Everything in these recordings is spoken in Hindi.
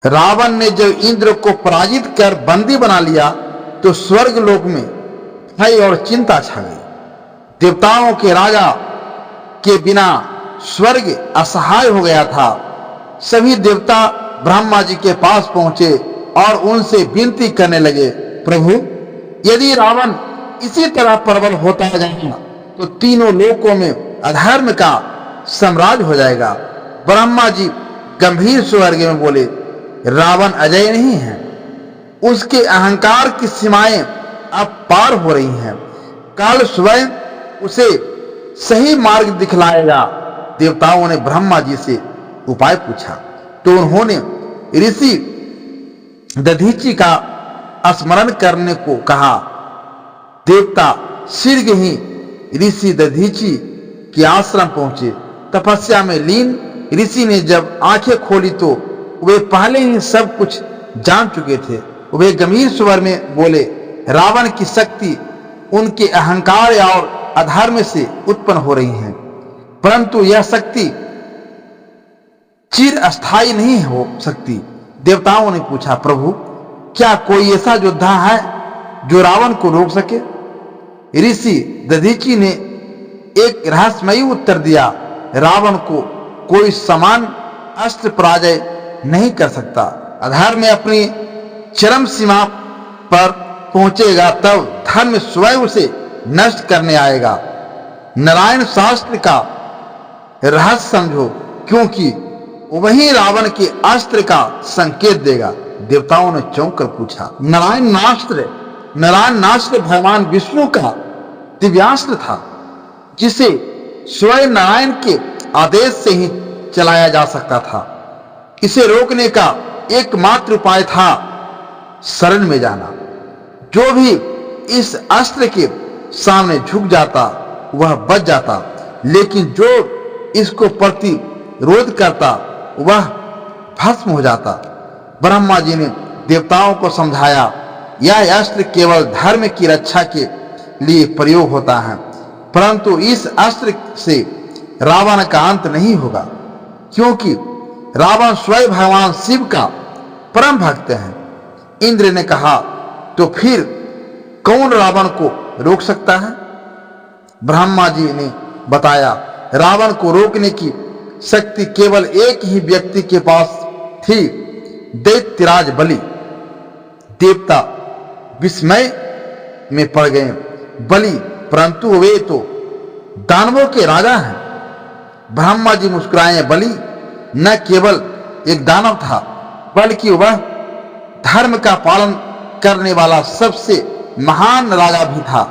रावण ने जब इंद्र को पराजित कर बंदी बना लिया तो स्वर्ग लोक में भय और चिंता छा गई। देवताओं के राजा के बिना स्वर्ग असहाय हो गया था। सभी देवता ब्रह्मा जी के पास पहुंचे और उनसे विनती करने लगे, प्रभु, यदि रावण इसी तरह प्रबल होता जाएगा तो तीनों लोकों में अधर्म का साम्राज्य हो जाएगा। ब्रह्मा जी गंभीर स्वर में बोले, रावण अजय नहीं है, उसके अहंकार की सीमाएं अब पार हो रही हैं। काल स्वयं उसे सही मार्ग दिखलाएगा। देवताओं ने ब्रह्मा जी से उपाय पूछा तो उन्होंने ऋषि दधीचि का स्मरण करने को कहा। देवता शीघ्र ही ऋषि दधीचि के आश्रम पहुंचे। तपस्या में लीन ऋषि ने जब आंखें खोली तो वे पहले ही सब कुछ जान चुके थे। वे गंभीर स्वर में बोले, रावण की शक्ति उनके अहंकार और अधर्म से उत्पन्न हो रही है, परंतु यह शक्ति चिर अस्थायी नहीं हो सकती। देवताओं ने पूछा, प्रभु, क्या कोई ऐसा योद्धा है जो रावण को रोक सके? ऋषि दधीचि ने एक रहस्यमयी उत्तर दिया, रावण को कोई समान अस्त्र पराजय नहीं कर सकता। अधर्म में अपनी चरम सीमा पर पहुंचेगा तब धर्म स्वयं उसे नष्ट करने आएगा। नारायण शास्त्र का रहस्य समझो, क्योंकि वही रावण के अस्त्र का संकेत देगा। देवताओं ने चौंक कर पूछा, नारायण नास्त्र भगवान विष्णु का दिव्यास्त्र था, जिसे स्वयं नारायण के आदेश से ही चलाया जा सकता था। इसे रोकने का एकमात्र उपाय था शरण में जाना। जो भी इस अस्त्र के सामने झुक जाता वह बच जाता, लेकिन जो इसको प्रतिरोध करता वह भस्म हो जाता। ब्रह्मा जी ने देवताओं को समझाया, यह अस्त्र केवल धर्म की रक्षा के लिए प्रयोग होता है, परंतु इस अस्त्र से रावण का अंत नहीं होगा, क्योंकि रावण स्वयं भगवान शिव का परम भक्त है। इंद्र ने कहा, तो फिर कौन रावण को रोक सकता है? ब्रह्मा जी ने बताया, रावण को रोकने की शक्ति केवल एक ही व्यक्ति के पास थी, दैत्यराज बलि। देवता विस्मय में पड़ गए। बलि, परंतु वे तो दानवों के राजा हैं। ब्रह्मा जी मुस्कुराए, बलि न केवल एक दानव था, बल्कि वह धर्म का पालन करने वाला सबसे महान राजा भी था।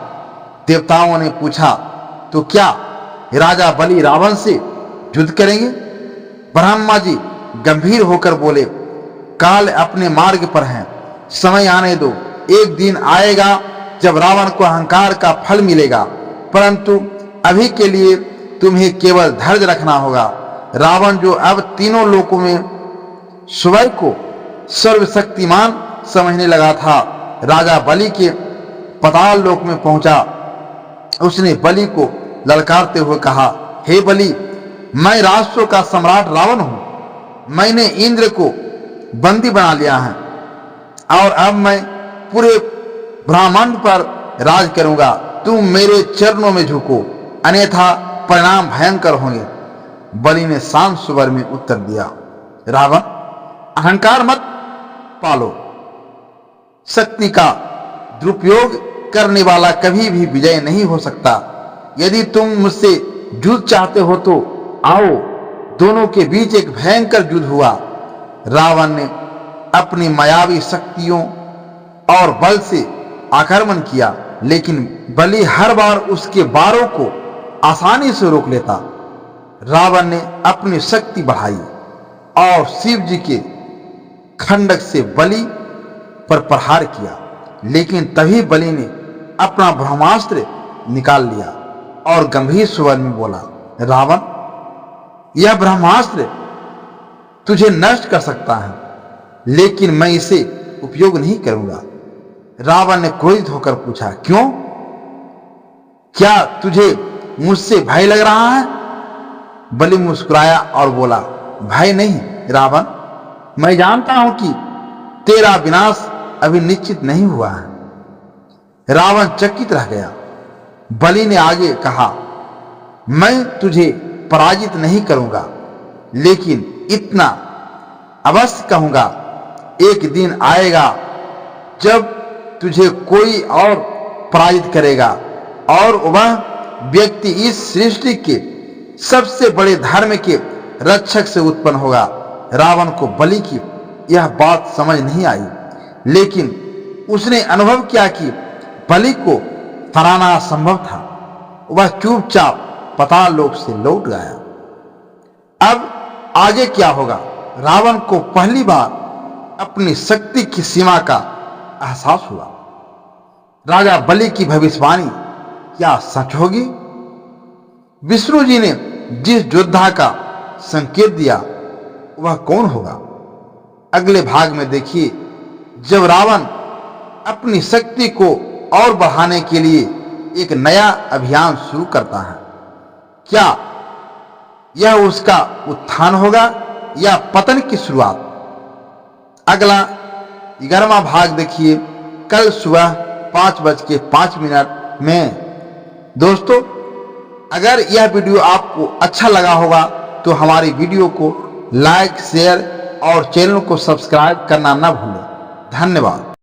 देवताओं ने पूछा, तो क्या राजा बलि रावण से युद्ध करेंगे? ब्रह्मा जी गंभीर होकर बोले, काल अपने मार्ग पर है, समय आने दो। एक दिन आएगा जब रावण को अहंकार का फल मिलेगा, परंतु अभी के लिए तुम्हें केवल धैर्य रखना होगा। रावण जो अब तीनों लोकों में स्वयं को सर्वशक्तिमान समझने लगा था, राजा बलि के पाताल लोक में पहुंचा। उसने बलि को ललकारते हुए कहा, हे बलि, मैं राष्ट्रों का सम्राट रावण हूं। मैंने इंद्र को बंदी बना लिया है और अब मैं पूरे ब्रह्मांड पर राज करूंगा। तुम मेरे चरणों में झुको, अन्यथा परिणाम भयंकर होंगे। बलि ने शांत स्वर में उत्तर दिया, रावण, अहंकार मत पालो। शक्ति का दुरुपयोग करने वाला कभी भी विजय नहीं हो सकता। यदि तुम मुझसे युद्ध चाहते हो तो आओ। दोनों के बीच एक भयंकर युद्ध हुआ। रावण ने अपनी मायावी शक्तियों और बल से आक्रमण किया, लेकिन बलि हर बार उसके वारों को आसानी से रोक लेता। रावण ने अपनी शक्ति बढ़ाई और शिव जी के खंडक से बलि पर प्रहार किया, लेकिन तभी बलि ने अपना ब्रह्मास्त्र निकाल लिया और गंभीर स्वर में बोला, रावण, यह ब्रह्मास्त्र तुझे नष्ट कर सकता है, लेकिन मैं इसे उपयोग नहीं करूंगा। रावण ने क्रोधित होकर पूछा, क्यों? क्या तुझे मुझसे भय लग रहा है? बलि मुस्कुराया और बोला, भय नहीं रावण, मैं जानता हूं कि तेरा विनाश अभी निश्चित नहीं हुआ है। रावण चकित रह गया। बलि ने आगे कहा, मैं तुझे पराजित नहीं करूंगा, लेकिन इतना अवश्य कहूंगा, एक दिन आएगा जब तुझे कोई और पराजित करेगा और वह व्यक्ति इस सृष्टि के सबसे बड़े धर्म के रक्षक से उत्पन्न होगा। रावण को बलि की यह बात समझ नहीं आई, लेकिन उसने अनुभव किया कि बलि को हराना असंभव था। वह चुपचाप पाताल लोक से लौट गया। अब आगे क्या होगा? रावण को पहली बार अपनी शक्ति की सीमा का एहसास हुआ। राजा बलि की भविष्यवाणी क्या सच होगी? विष्णु जी ने जिस योद्धा का संकेत दिया वह कौन होगा? अगले भाग में देखिए, जब रावण अपनी शक्ति को और बढ़ाने के लिए एक नया अभियान शुरू करता है। क्या यह उसका उत्थान होगा या पतन की शुरुआत? अगला 11वां भाग देखिए कल सुबह 5:05 में। दोस्तों, अगर यह वीडियो आपको अच्छा लगा होगा तो हमारी वीडियो को लाइक, शेयर और चैनल को सब्सक्राइब करना न भूलें। धन्यवाद।